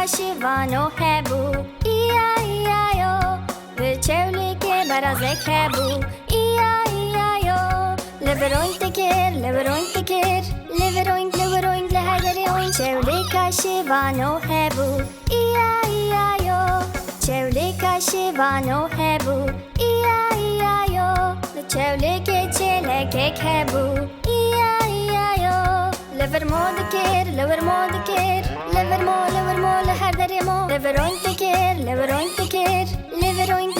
Kal Şivano hebû, iya-iya-yo. Ve çewlike berazek hebû, iya-iya-yo. Lever oink tekir, lever oink tekir. Lever oink le her derê oink. Çewlike Kal Şivano hebû, iya-iya-yo. Çewlike Kal Şivano hebû, iya-iya-yo. Çewlike çêlek hebû, iya-iya-yo. Lever mo dikir, lever mo dikir. Lever mo le her derê mo. Lever oink tekir, lever oink tekir. Lever oink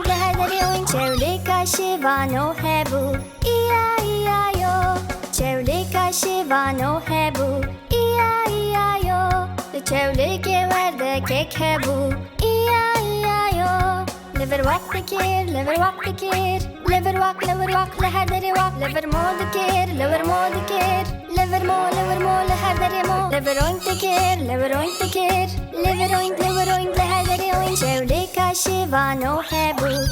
le her derê oink. Çewlike Kal Şivano hebû, iya-iya-yo. Çewlike Kal Şivano hebû, iya-iya-yo. Çewlikê werdek hebû, iya-iya-yo. Lever wak dikir, lever wak dikir. Lever wak le her derê wak. Lever mo dikir, lever mo dikir. Lever mo le her derê mo. Lever oink tekir, lever oink tekir. Lever oink le her derê oink. Çewlike Kal Şivano hebû,